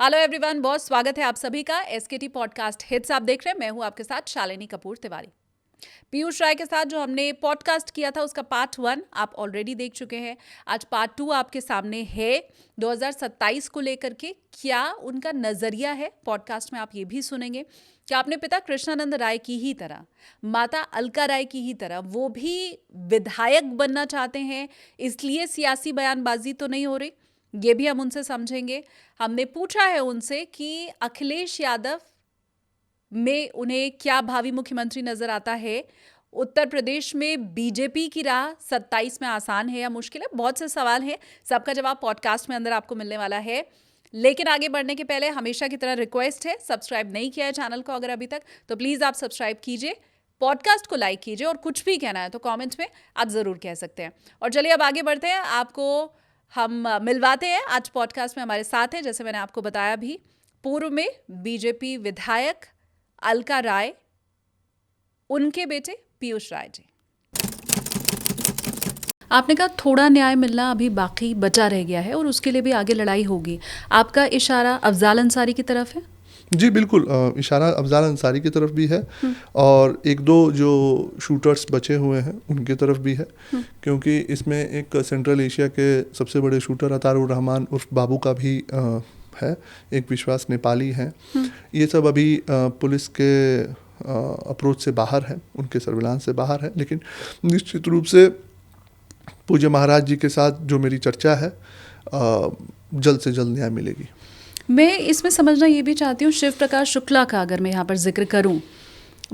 Hello everyone, बहुत स्वागत है आप सभी का एसकेटी पॉडकास्ट हिट्स आप देख रहे हैं। मैं हूं आपके साथ शालिनी कपूर तिवारी। पीयूष राय के साथ जो हमने पॉडकास्ट किया था उसका पार्ट 1 आप ऑलरेडी देख चुके हैं। आज पार्ट 2 आपके सामने है 2027 को लेकर के क्या उनका नजरिया है। पॉडकास्ट में आप ये भी सुनेंगे कि अपने पिता कृष्णानंद राय की ही तरह, माता अलका राय की ही तरह वो भी विधायक बनना चाहते हैं, इसलिए सियासी बयानबाजी तो नहीं हो रही। ये भी हम उनसे समझेंगे। हमने पूछा है उनसे कि अखिलेश यादव में उन्हें क्या भावी मुख्यमंत्री नजर आता है। उत्तर प्रदेश में बीजेपी की राह 27 में आसान है या मुश्किल है, बहुत से सवाल हैं। सबका जवाब पॉडकास्ट में अंदर आपको मिलने वाला है। लेकिन आगे बढ़ने के पहले हमेशा की तरह रिक्वेस्ट है, सब्सक्राइब नहीं किया है चैनल को अगर अभी तक, तो प्लीज आप सब्सक्राइब कीजिए, पॉडकास्ट को लाइक कीजिए और कुछ भी कहना है तो कमेंट में आप जरूर कह सकते हैं। और चलिए अब आगे बढ़ते हैं, आपको हम मिलवाते हैं। आज पॉडकास्ट में हमारे साथ हैं, जैसे मैंने आपको बताया भी, पूर्व में बीजेपी विधायक अलका राय, उनके बेटे पीयूष राय जी। आपने कहा थोड़ा न्याय मिलना अभी बाकी बचा रह गया है और उसके लिए भी आगे लड़ाई होगी। आपका इशारा अफजाल अंसारी की तरफ है? जी बिल्कुल, इशारा अफजाल अंसारी की तरफ भी है और एक दो जो शूटर्स बचे हुए हैं उनकी तरफ भी है, क्योंकि इसमें एक सेंट्रल एशिया के सबसे बड़े शूटर अतारुर रहमान उर्फ बाबू का भी है, एक विश्वास नेपाली हैं। ये सब अभी पुलिस के अप्रोच से बाहर है, उनके सर्विलांस से बाहर है, लेकिन निश्चित रूप से पूज्य महाराज जी के साथ जो मेरी चर्चा है, जल्द से जल्द न्याय मिलेगी। मैं इसमें समझना ये भी चाहती हूँ, शिव प्रकाश शुक्ला का अगर मैं यहाँ पर जिक्र करूँ,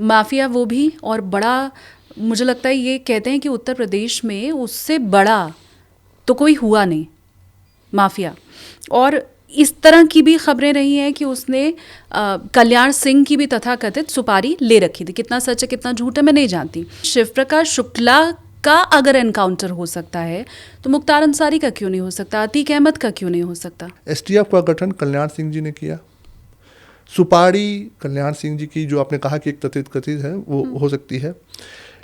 माफिया वो भी, और बड़ा मुझे लगता है ये कहते हैं कि उत्तर प्रदेश में उससे बड़ा तो कोई हुआ नहीं माफिया। और इस तरह की भी खबरें रही हैं कि उसने कल्याण सिंह की भी तथाकथित सुपारी ले रखी थी। कितना सच है कितना झूठ है मैं नहीं जानती। शिव प्रकाश शुक्ला का अगर एनकाउंटर हो सकता है तो मुख्तार अंसारी का क्यों नहीं हो सकता, अतीक अहमद का क्यों नहीं हो सकता? एसटीएफ का गठन कल्याण सिंह जी ने किया, सुपारी कल्याण सिंह जी की जो आपने कहा कि एक कथित है वो हो सकती है।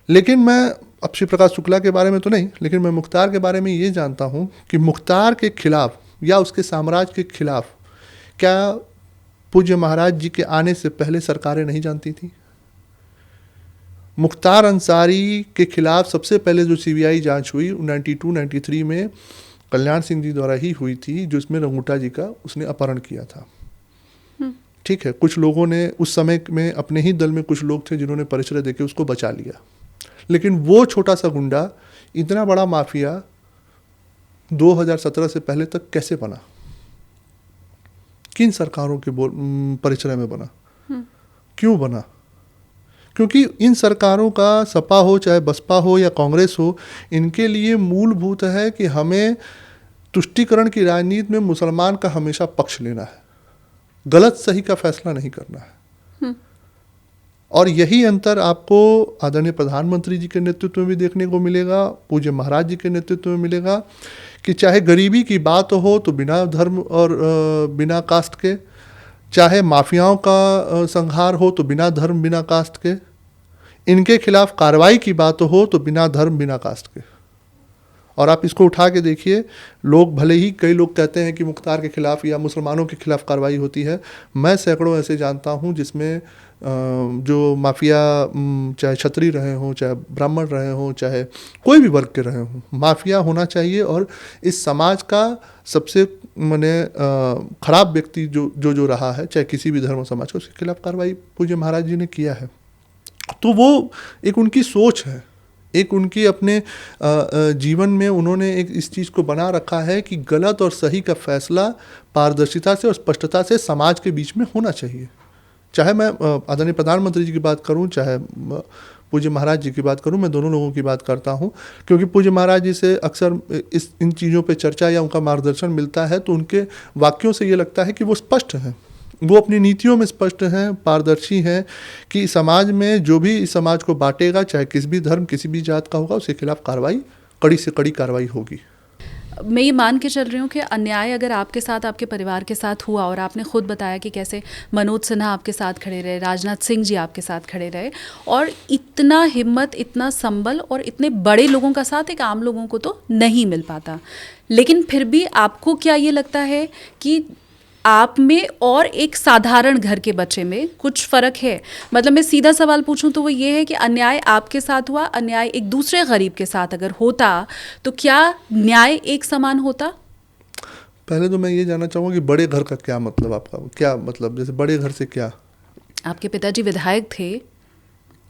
लेकिन मैं अब शिव प्रकाश शुक्ला के बारे में तो नहीं, लेकिन मैं मुख्तार के बारे में ये जानता हूँ कि मुख्तार के खिलाफ या उसके साम्राज्य के खिलाफ क्या पूज्य महाराज जी के आने से पहले सरकारें नहीं जानती थी? मुख्तार अंसारी के खिलाफ सबसे पहले जो सीबीआई जांच हुई 92-93 में कल्याण सिंह जी द्वारा ही हुई थी, जो इसमें रंगूटा जी का उसने अपहरण किया था। ठीक है, कुछ लोगों ने उस समय में अपने ही दल में कुछ लोग थे जिन्होंने परिचय देके उसको बचा लिया, लेकिन वो छोटा सा गुंडा इतना बड़ा माफिया 2017 से पहले तक कैसे बना? किन सरकारों के परिचय में बना? क्यों बना? क्योंकि इन सरकारों का, सपा हो चाहे बसपा हो या कांग्रेस हो, इनके लिए मूलभूत है कि हमें तुष्टीकरण की राजनीति में मुसलमान का हमेशा पक्ष लेना है, गलत सही का फैसला नहीं करना है। और यही अंतर आपको आदरणीय प्रधानमंत्री जी के नेतृत्व में भी देखने को मिलेगा, पूज्य महाराज जी के नेतृत्व में मिलेगा, कि चाहे गरीबी की बात हो तो बिना धर्म और बिना कास्ट के, चाहे माफियाओं का संहार हो तो बिना धर्म बिना कास्ट के, इनके खिलाफ कार्रवाई की बात हो तो बिना धर्म बिना कास्ट के। और आप इसको उठा के देखिए, लोग भले ही कई लोग कहते हैं कि मुख्तार के खिलाफ या मुसलमानों के खिलाफ कार्रवाई होती है, मैं सैकड़ों ऐसे जानता हूं जिसमें जो माफिया, चाहे क्षत्रिय रहे हों, चाहे ब्राह्मण रहे हों, चाहे कोई भी वर्ग के रहे हों, माफिया होना चाहिए। और इस समाज का सबसे खराब व्यक्ति जो रहा है, चाहे किसी भी धर्म समाज का, उसके खिलाफ कार्रवाई पूज्य महाराज जी ने किया है। तो वो एक उनकी सोच है, एक उनकी अपने जीवन में उन्होंने एक इस चीज़ को बना रखा है कि गलत और सही का फैसला पारदर्शिता से और स्पष्टता से समाज के बीच में होना चाहिए। चाहे मैं आदरणीय प्रधानमंत्री जी की बात करूं, चाहे पूज्य महाराज जी की बात करूं, मैं दोनों लोगों की बात करता हूं, क्योंकि पूज्य महाराज जी से अक्सर इन चीज़ों पे चर्चा या उनका मार्गदर्शन मिलता है, तो उनके वाक्यों से ये लगता है कि वो स्पष्ट हैं, वो अपनी नीतियों में स्पष्ट हैं, पारदर्शी हैं, कि समाज में जो भी इस समाज को बांटेगा, चाहे किसी भी धर्म किसी भी जात का होगा, उसके खिलाफ कार्रवाई, कड़ी से कड़ी कार्रवाई होगी। मैं ये मान के चल रही हूँ कि अन्याय अगर आपके साथ, आपके परिवार के साथ हुआ, और आपने खुद बताया कि कैसे मनोज सिन्हा आपके साथ खड़े रहे, राजनाथ सिंह जी आपके साथ खड़े रहे, और इतना हिम्मत, इतना संबल और इतने बड़े लोगों का साथ एक आम लोगों को तो नहीं मिल पाता। लेकिन फिर भी आपको क्या ये लगता है कि आप में और एक साधारण घर के बच्चे में कुछ फर्क है? मतलब मैं सीधा सवाल पूछूं तो वो ये है कि अन्याय आपके साथ हुआ, अन्याय एक दूसरे गरीब के साथ अगर होता तो क्या न्याय एक समान होता? पहले तो मैं ये जानना चाहूँगा कि बड़े घर का क्या मतलब, आपका क्या मतलब, जैसे बड़े घर से क्या? आपके पिताजी विधायक थे।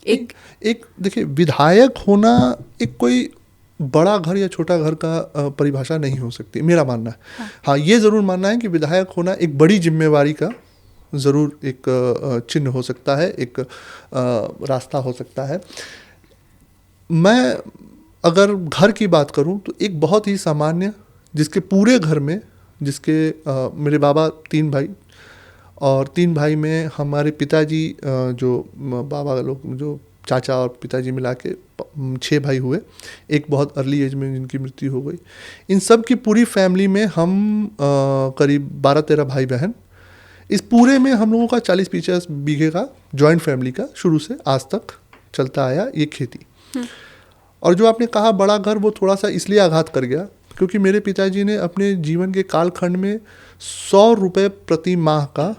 एक देखिए, विधायक होना एक कोई बड़ा घर या छोटा घर का परिभाषा नहीं हो सकती, मेरा मानना है। हाँ, ये ज़रूर मानना है कि विधायक होना एक बड़ी जिम्मेवारी का ज़रूर एक चिन्ह हो सकता है, एक रास्ता हो सकता है। मैं अगर घर की बात करूं तो एक बहुत ही सामान्य, जिसके पूरे घर में, जिसके मेरे बाबा 3 भाई, और 3 भाई में हमारे पिताजी जो बाबा लोग, जो चाचा और पिताजी मिला के 6 भाई हुए। एक बहुत अर्ली एज में जिनकी मृत्यु हो गई। इन सब की पूरी फैमिली में हम करीब 12-13 भाई बहन। इस पूरे में हम लोगों का 40-50 बीघे का जॉइंट फैमिली का शुरू से आज तक चलता आया ये खेती। और जो आपने कहा बड़ा घर, वो थोड़ा सा इसलिए आघात कर गया क्योंकि मेरे पिताजी ने अपने जीवन के कालखंड में 100 रुपये प्रति माह का,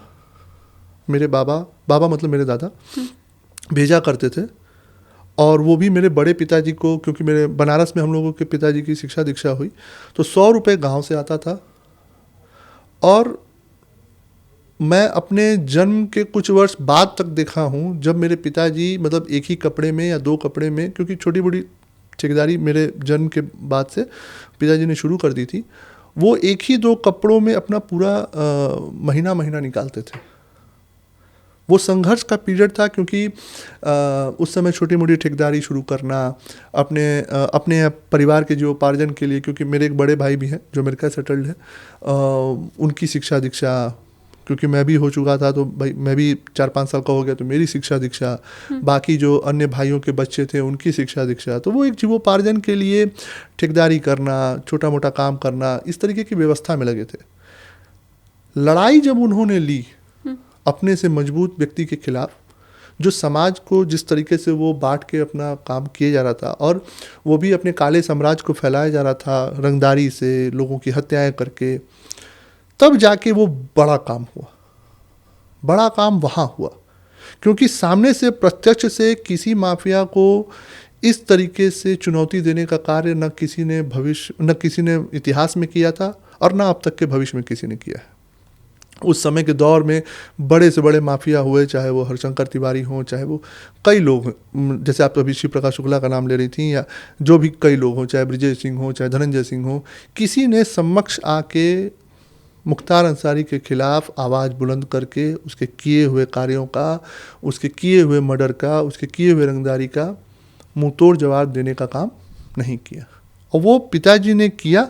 मेरे बाबा मतलब मेरे दादा भेजा करते थे। और वो भी मेरे बड़े पिताजी को, क्योंकि मेरे बनारस में हम लोगों के पिताजी की शिक्षा दीक्षा हुई, तो 100 रुपये गाँव से आता था। और मैं अपने जन्म के कुछ वर्ष बाद तक देखा हूँ जब मेरे पिताजी मतलब एक ही कपड़े में या 2 कपड़े में, क्योंकि छोटी बड़ी ठेकेदारी मेरे जन्म के बाद से पिताजी ने शुरू कर दी थी, वो एक ही 2 कपड़ों में अपना पूरा महीना निकालते थे। वो संघर्ष का पीरियड था क्योंकि उस समय छोटी मोटी ठेकेदारी शुरू करना, अपने परिवार के जो उपार्जन के लिए, क्योंकि मेरे एक बड़े भाई भी हैं जो अमेरिका सेटल्ड है, उनकी शिक्षा दीक्षा, क्योंकि मैं भी हो चुका था तो भाई मैं भी 4-5 साल का हो गया तो मेरी शिक्षा दीक्षा, बाकी जो अन्य भाइयों के बच्चे थे उनकी शिक्षा दीक्षा, तो वो एक जीवोपार्जन के लिए ठेकेदारी करना, छोटा मोटा काम करना, इस तरीके की व्यवस्था में लगे थे। लड़ाई जब उन्होंने ली अपने से मजबूत व्यक्ति के खिलाफ, जो समाज को जिस तरीके से वो बांट के अपना काम किए जा रहा था, और वो भी अपने काले साम्राज्य को फैलाया जा रहा था रंगदारी से, लोगों की हत्याएं करके, तब जाके वो बड़ा काम हुआ। बड़ा काम वहाँ हुआ क्योंकि सामने से प्रत्यक्ष से किसी माफिया को इस तरीके से चुनौती देने का कार्य न किसी ने इतिहास में किया था और न अब तक के भविष्य में किसी ने किया है। उस समय के दौर में बड़े से बड़े माफिया हुए, चाहे वो हरशंकर तिवारी हों, चाहे वो कई लोग, जैसे आप अभी शिव प्रकाश शुक्ला का नाम ले रही थी, या जो भी कई लोग हों, चाहे ब्रिजेश सिंह हो, चाहे धनंजय सिंह हो, किसी ने समक्ष आके मुख्तार अंसारी के खिलाफ आवाज़ बुलंद करके उसके किए हुए कार्यों का, उसके किए हुए मर्डर का, उसके किए हुए रंगदारी का मुँह तोड़ जवाब देने का काम नहीं किया। और वो पिताजी ने किया,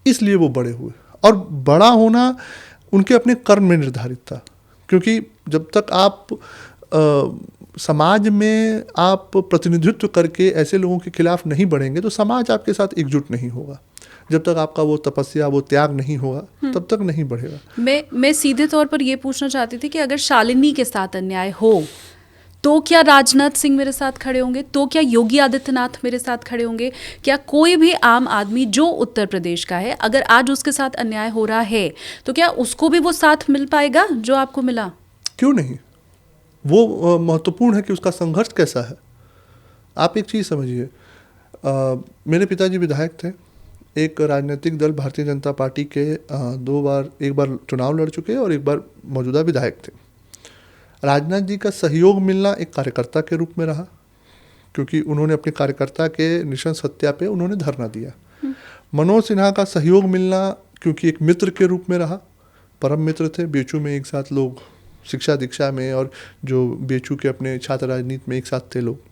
इसलिए वो बड़े हुए। और बड़ा होना उनके अपने कर्म में निर्धारित था, क्योंकि जब तक आप समाज में आप प्रतिनिधित्व करके ऐसे लोगों के खिलाफ नहीं बढ़ेंगे तो समाज आपके साथ एकजुट नहीं होगा। जब तक आपका वो तपस्या, वो त्याग नहीं होगा, तब तक नहीं बढ़ेगा। मैं सीधे तौर पर ये पूछना चाहती थी कि अगर शालिनी के साथ अन्याय हो तो क्या राजनाथ सिंह मेरे साथ खड़े होंगे? तो क्या योगी आदित्यनाथ मेरे साथ खड़े होंगे? क्या कोई भी आम आदमी जो उत्तर प्रदेश का है, अगर आज उसके साथ अन्याय हो रहा है तो क्या उसको भी वो साथ मिल पाएगा जो आपको मिला? क्यों नहीं? वो महत्वपूर्ण है कि उसका संघर्ष कैसा है। आप एक चीज़ समझिए, मेरे पिताजी विधायक थे, एक राजनीतिक दल भारतीय जनता पार्टी के 2 बार, एक बार चुनाव लड़ चुके और एक बार मौजूदा विधायक थे। राजनाथ जी का सहयोग मिलना एक कार्यकर्ता के रूप में रहा, क्योंकि उन्होंने अपने कार्यकर्ता के नृशंस हत्या पे उन्होंने धरना दिया। मनोज सिन्हा का सहयोग मिलना क्योंकि एक मित्र के रूप में रहा, परम मित्र थे, बीएचयू में एक साथ लोग शिक्षा दीक्षा में, और जो बीएचयू के अपने छात्र राजनीति में एक साथ थे लोग।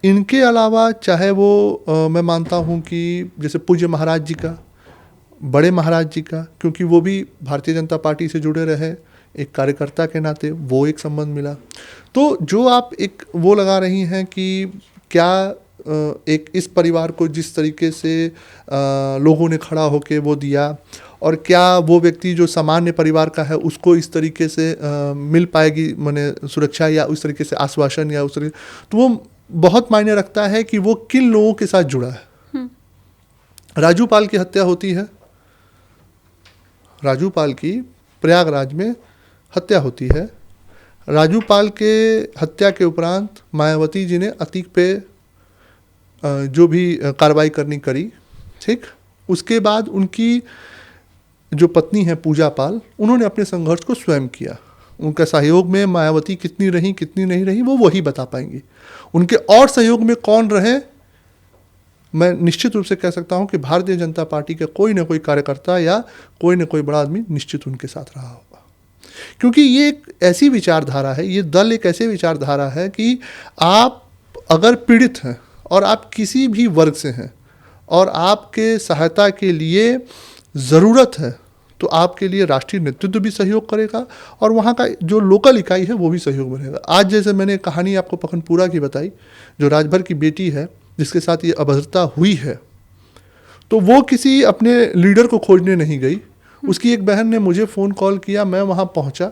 इनके अलावा चाहे वो मैं मानता हूँ कि जैसे पूज्य महाराज जी का, बड़े महाराज जी का, क्योंकि वो भी भारतीय जनता पार्टी से जुड़े रहे, एक कार्यकर्ता के नाते वो एक संबंध मिला। तो जो आप एक वो लगा रही हैं कि क्या एक इस परिवार को जिस तरीके से लोगों ने खड़ा होके वो दिया, और क्या वो व्यक्ति जो सामान्य परिवार का है उसको इस तरीके से मिल पाएगी माने सुरक्षा, या उस तरीके से आश्वासन, या उस तरीके, तो वो बहुत मायने रखता है कि वो किन लोगों के साथ जुड़ा है। राजू पाल की हत्या होती है, राजू पाल की प्रयागराज में हत्या होती है। राजू पाल के हत्या के उपरांत मायावती जी ने अतीक पे जो भी कार्रवाई करनी करी, ठीक। उसके बाद उनकी जो पत्नी है पूजा पाल, उन्होंने अपने संघर्ष को स्वयं किया। उनका सहयोग में मायावती कितनी रही कितनी नहीं रही वो वही बता पाएंगी। उनके और सहयोग में कौन रहे, मैं निश्चित रूप से कह सकता हूं कि भारतीय जनता पार्टी का कोई ना कोई कार्यकर्ता या कोई ना कोई बड़ा आदमी निश्चित उनके साथ रहा होगा। क्योंकि ये एक ऐसी विचारधारा है, ये दल एक ऐसी विचारधारा है कि आप अगर पीड़ित हैं और आप किसी भी वर्ग से हैं और आपके सहायता के लिए ज़रूरत है, तो आपके लिए राष्ट्रीय नेतृत्व भी सहयोग करेगा और वहाँ का जो लोकल इकाई है वो भी सहयोग बनेगा। आज जैसे मैंने कहानी आपको पखनपुरा की बताई, जो राजभर की बेटी है जिसके साथ ये अभद्रता हुई है, तो वो किसी अपने लीडर को खोजने नहीं गई। उसकी एक बहन ने मुझे फ़ोन कॉल किया, मैं वहाँ पहुँचा,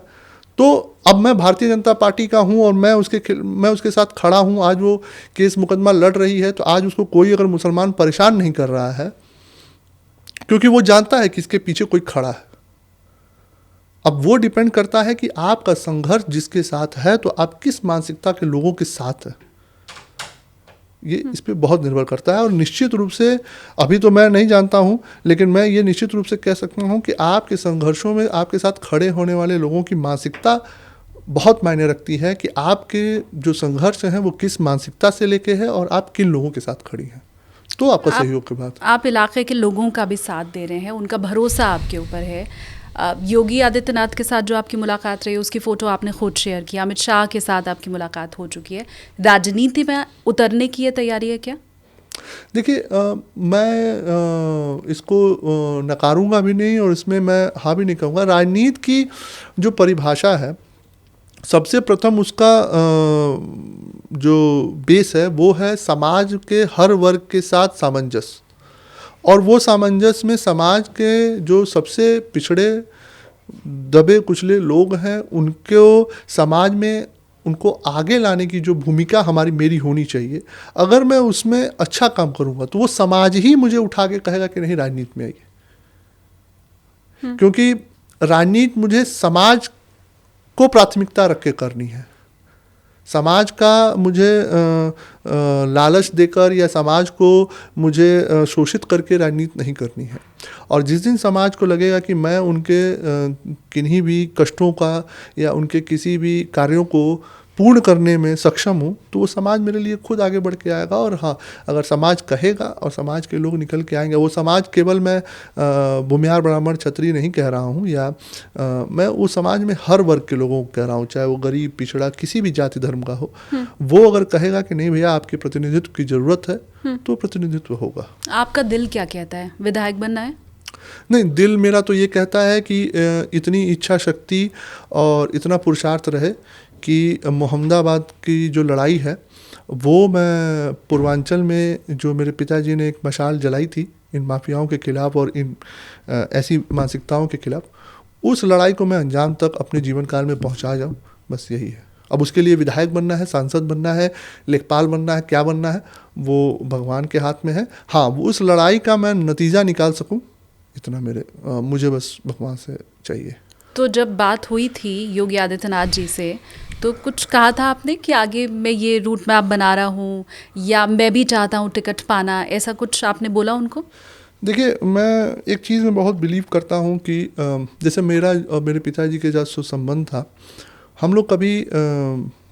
तो अब मैं भारतीय जनता पार्टी का हूँ और मैं उसके साथ खड़ा हूँ। आज वो केस मुकदमा लड़ रही है, तो आज उसको कोई अगर मुसलमान परेशान नहीं कर रहा है, क्योंकि वो जानता है कि इसके पीछे कोई खड़ा है। अब वो डिपेंड करता है कि आपका संघर्ष जिसके साथ है, तो आप किस मानसिकता के लोगों के साथ है, ये इस पे बहुत निर्भर करता है। और निश्चित रूप से अभी तो मैं नहीं जानता हूँ, लेकिन मैं ये निश्चित रूप से कह सकता हूँ कि आपके संघर्षों में आपके साथ खड़े होने वाले लोगों की मानसिकता बहुत मायने रखती है कि आपके जो संघर्ष हैं वो किस मानसिकता से लेके है और आप किन लोगों के साथ खड़ी हैं, तो आपका सहयोग के बाद। आप इलाके के लोगों का भी साथ दे रहे हैं, उनका भरोसा आपके ऊपर है। योगी आदित्यनाथ के साथ जो आपकी मुलाकात रही उसकी फ़ोटो आपने खुद शेयर किया, अमित शाह के साथ आपकी मुलाकात हो चुकी है, राजनीति में उतरने की ये तैयारी है क्या? देखिए, मैं इसको नकारूंगा भी नहीं और इसमें मैं हाँ भी नहीं कहूँगा। राजनीति की जो परिभाषा है, सबसे प्रथम उसका जो बेस है वो है समाज के हर वर्ग के साथ सामंजस्य, और वो सामंजस्य में समाज के जो सबसे पिछड़े दबे कुचले लोग हैं उनको समाज में उनको आगे लाने की जो भूमिका मेरी होनी चाहिए, अगर मैं उसमें अच्छा काम करूँगा तो वो समाज ही मुझे उठा के कहेगा कि नहीं राजनीति में आइए। क्योंकि राजनीति मुझे समाज को प्राथमिकता रख के करनी है। समाज का मुझे लालच देकर या समाज को मुझे शोषित करके राजनीति नहीं करनी है। और जिस दिन समाज को लगेगा कि मैं उनके किन्हीं भी कष्टों का या उनके किसी भी कार्यों को पूर्ण करने में सक्षम हूँ, तो वो समाज मेरे लिए खुद आगे बढ़ के आएगा। और हाँ, अगर समाज कहेगा और समाज के लोग निकल के आएंगे, वो समाज केवल मैं भूमिहार ब्राह्मण क्षत्रिय नहीं कह रहा हूँ, या मैं वो समाज में हर वर्ग के लोगों को कह रहा हूँ, चाहे वो गरीब पिछड़ा किसी भी जाति धर्म का हो, वो अगर कहेगा कि नहीं भैया आपके प्रतिनिधित्व की ज़रूरत है, तो प्रतिनिधित्व होगा। आपका दिल क्या कहता है, विधायक बनना है? नहीं, दिल मेरा तो ये कहता है कि इतनी इच्छा शक्ति और इतना पुरुषार्थ रहे कि मोहम्मदाबाद की जो लड़ाई है वो मैं पूर्वांचल में जो मेरे पिताजी ने एक मशाल जलाई थी इन माफियाओं के खिलाफ और इन ऐसी मानसिकताओं के खिलाफ, उस लड़ाई को मैं अंजाम तक अपने जीवन काल में पहुंचा जाऊं, बस यही है। अब उसके लिए विधायक बनना है, सांसद बनना है, लेखपाल बनना है, क्या बनना है वो भगवान के हाथ में है। हाँ, वो उस लड़ाई का मैं नतीजा निकाल सकूं, इतना मुझे बस भगवान से चाहिए। तो जब बात हुई थी योगी आदित्यनाथ जी से, तो कुछ कहा था आपने कि आगे मैं ये रूट मैप बना रहा हूँ या मैं भी चाहता हूँ टिकट पाना, ऐसा कुछ आपने बोला उनको? देखिए, मैं एक चीज़ में बहुत बिलीव करता हूँ कि जैसे मेरा और मेरे पिताजी के साथ जो संबंध था, हम लोग कभी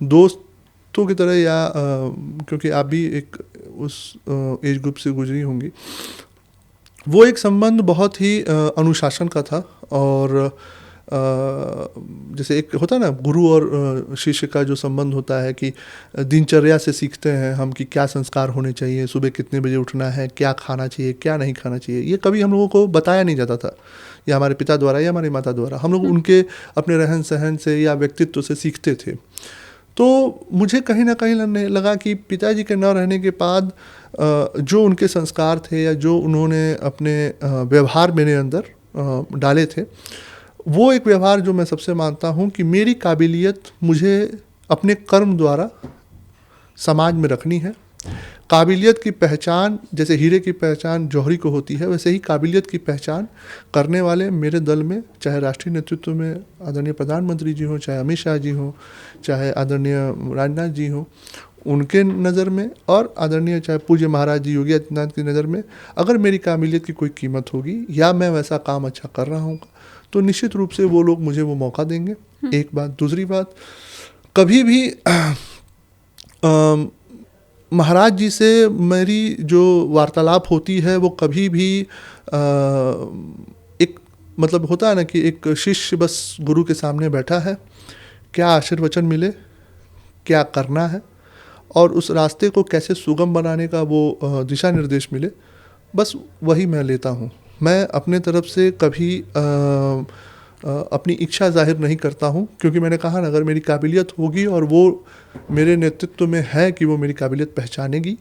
दोस्तों की तरह या क्योंकि आप भी एक उस एज ग्रुप से गुजरी होंगी, वो एक संबंध बहुत ही अनुशासन का था। और जैसे एक होता है ना गुरु और शिष्य का जो संबंध होता है कि दिनचर्या से सीखते हैं हम कि क्या संस्कार होने चाहिए, सुबह कितने बजे उठना है, क्या खाना चाहिए, क्या नहीं खाना चाहिए, ये कभी हम लोगों को बताया नहीं जाता था, या हमारे पिता द्वारा या हमारी माता द्वारा। हम लोग उनके अपने रहन सहन से या व्यक्तित्व से सीखते थे। तो मुझे कहीं ना कहीं लगा कि पिताजी के न रहने के बाद जो उनके संस्कार थे या जो उन्होंने अपने व्यवहार मेरे अंदर डाले थे, वो एक व्यवहार जो मैं सबसे मानता हूँ कि मेरी काबिलियत मुझे अपने कर्म द्वारा समाज में रखनी है काबिलियत की पहचान जैसे हीरे की पहचान जौहरी को होती है, वैसे ही काबिलियत की पहचान करने वाले मेरे दल में, चाहे राष्ट्रीय नेतृत्व में आदरणीय प्रधानमंत्री जी हों, चाहे अमित शाह जी हों, चाहे आदरणीय राजनाथ जी हों, उनके नज़र में, और आदरणीय चाहे पूज्य महाराज जी योगी आदित्यनाथ की नज़र में, अगर मेरी काबिलियत की कोई कीमत होगी या मैं वैसा काम अच्छा कर रहा हूँ तो निश्चित रूप से वो लोग मुझे वो मौका देंगे। एक बात। दूसरी बात, कभी भी महाराज जी से मेरी जो वार्तालाप होती है वो कभी भी एक मतलब होता है ना कि एक शिष्य बस गुरु के सामने बैठा है, क्या आशीर्वचन मिले, क्या करना है और उस रास्ते को कैसे सुगम बनाने का वो दिशा निर्देश मिले, बस वही मैं लेता हूँ। मैं अपने तरफ से कभी अपनी इच्छा जाहिर नहीं करता हूँ, क्योंकि मैंने कहा ना, अगर मेरी काबिलियत होगी और वो मेरे नेतृत्व में है कि वो मेरी काबिलियत पहचानेगी,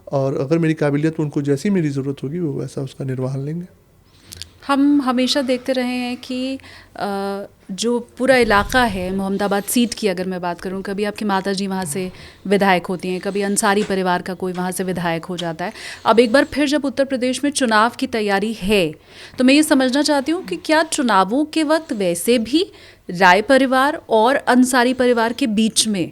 और अगर मेरी काबिलियत उनको जैसी मेरी ज़रूरत होगी वो वैसा उसका निर्वहन लेंगे। हम हमेशा देखते रहे हैं कि जो पूरा इलाका है, मोहम्मदाबाद सीट की अगर मैं बात करूं, कभी आपकी माता जी वहाँ से विधायक होती हैं, कभी अंसारी परिवार का कोई वहाँ से विधायक हो जाता है। अब एक बार फिर जब उत्तर प्रदेश में चुनाव की तैयारी है, तो मैं ये समझना चाहती हूँ कि क्या चुनावों के वक्त वैसे भी राय परिवार और अंसारी परिवार के बीच में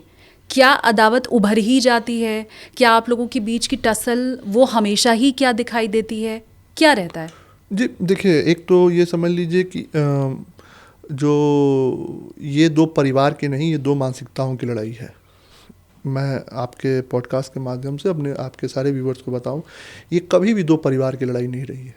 क्या अदावत उभर ही जाती है? क्या आप लोगों के बीच की टसल वो हमेशा ही क्या दिखाई देती है, क्या रहता है? जी देखिए, एक तो ये समझ लीजिए कि जो ये दो परिवार की नहीं, ये दो मानसिकताओं की लड़ाई है। मैं आपके पॉडकास्ट के माध्यम से अपने आपके सारे व्यूवर्स को बताऊं, ये कभी भी दो परिवार की लड़ाई नहीं रही है।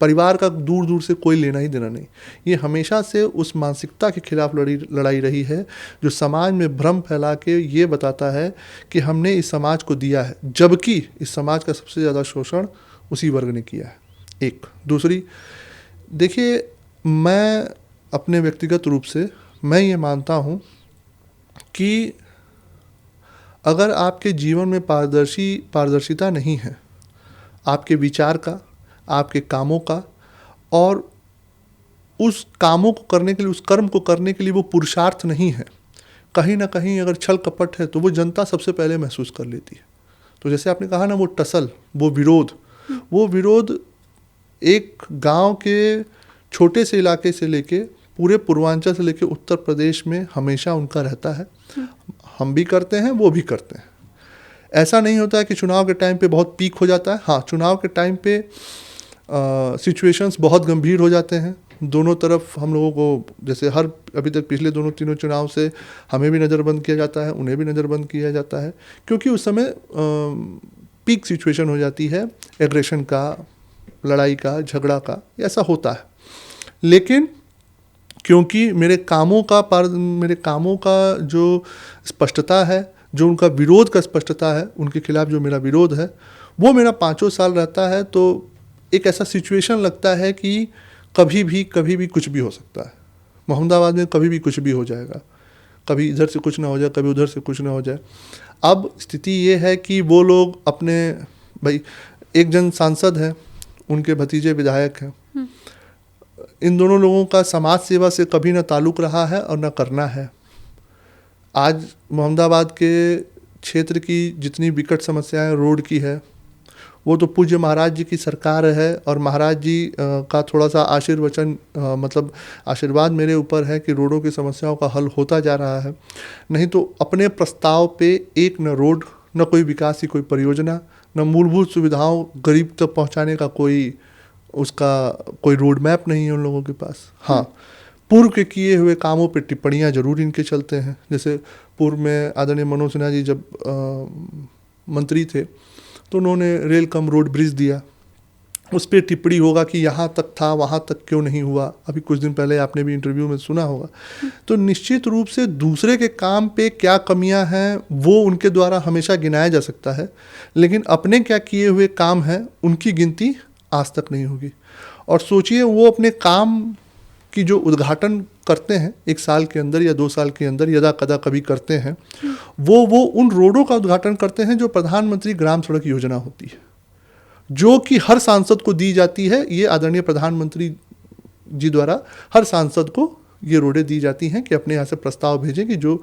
परिवार का दूर दूर से कोई लेना ही देना नहीं। ये हमेशा से उस मानसिकता के खिलाफ लड़ाई रही है जो समाज में भ्रम फैला के ये बताता है कि हमने इस समाज को दिया है, जबकि इस समाज का सबसे ज़्यादा शोषण उसी वर्ग ने किया है। एक। दूसरी, देखिए, मैं अपने व्यक्तिगत रूप से मैं ये मानता हूँ कि अगर आपके जीवन में पारदर्शिता नहीं है, आपके विचार का, आपके कामों का, और उस कामों को करने के लिए, उस कर्म को करने के लिए वो पुरुषार्थ नहीं है, कहीं ना कहीं अगर छल कपट है, तो वो जनता सबसे पहले महसूस कर लेती है। तो जैसे आपने कहा ना, वो टसल, वो विरोध एक गांव के छोटे से इलाके से लेके पूरे पूर्वांचल से लेके उत्तर प्रदेश में हमेशा उनका रहता है। हम भी करते हैं, वो भी करते हैं। ऐसा नहीं होता है कि चुनाव के टाइम पे बहुत पीक हो जाता है। हाँ, चुनाव के टाइम पे सिचुएशंस बहुत गंभीर हो जाते हैं दोनों तरफ। हम लोगों को, जैसे अभी तक पिछले दोनों तीनों चुनाव से हमें भी नज़रबंद किया जाता है, उन्हें भी नज़रबंद किया जाता है, क्योंकि उस समय पीक सिचुएशन हो जाती है एग्रेशन का, लड़ाई का, झगड़ा का, ऐसा होता है। लेकिन क्योंकि मेरे कामों का जो स्पष्टता है, जो उनका विरोध का स्पष्टता है, उनके खिलाफ जो मेरा विरोध है वो मेरा 5 साल रहता है, तो एक ऐसा सिचुएशन लगता है कि कभी भी कुछ भी हो सकता है। मोहम्मदाबाद में कभी भी कुछ भी हो जाएगा, कभी इधर से कुछ ना हो जाए, कभी उधर से कुछ ना हो जाए। अब स्थिति ये है कि वो लोग अपने, भाई एक जन सांसद है, उनके भतीजे विधायक हैं, इन दोनों लोगों का समाज सेवा से कभी ना ताल्लुक़ रहा है और ना करना है। आज मोहम्मदाबाद के क्षेत्र की जितनी विकट समस्याएं रोड की है, वो तो पूज्य महाराज जी की सरकार है, और महाराज जी का थोड़ा सा मतलब आशीर्वाद मेरे ऊपर है कि रोडों की समस्याओं का हल होता जा रहा है। नहीं तो अपने प्रस्ताव पे एक न रोड, न कोई विकास की कोई परियोजना, न मूलभूत सुविधाओं गरीब तक पहुंचाने का कोई रोड मैप नहीं है उन लोगों के पास। हाँ, पूर्व के किए हुए कामों पे टिप्पणियाँ जरूर इनके चलते हैं। जैसे पूर्व में आदरणीय मनोज सिन्हा जी जब मंत्री थे, तो उन्होंने रेल कम रोड ब्रिज दिया, उस पर टिप्पणी होगा कि यहाँ तक था, वहाँ तक क्यों नहीं हुआ। अभी कुछ दिन पहले आपने भी इंटरव्यू में सुना होगा। तो निश्चित रूप से दूसरे के काम पे क्या कमियां हैं वो उनके द्वारा हमेशा गिनाया जा सकता है, लेकिन अपने क्या किए हुए काम हैं उनकी गिनती आज तक नहीं होगी। और सोचिए, वो अपने काम की जो उद्घाटन करते हैं 1 साल के अंदर या 2 साल के अंदर, यदा कदा कभी करते हैं, वो उन रोडों का उद्घाटन करते हैं जो प्रधानमंत्री ग्राम सड़क योजना होती है, जो कि हर सांसद को दी जाती है। ये आदरणीय प्रधानमंत्री जी द्वारा हर सांसद को ये रोडें दी जाती हैं कि अपने यहाँ से प्रस्ताव भेजें कि जो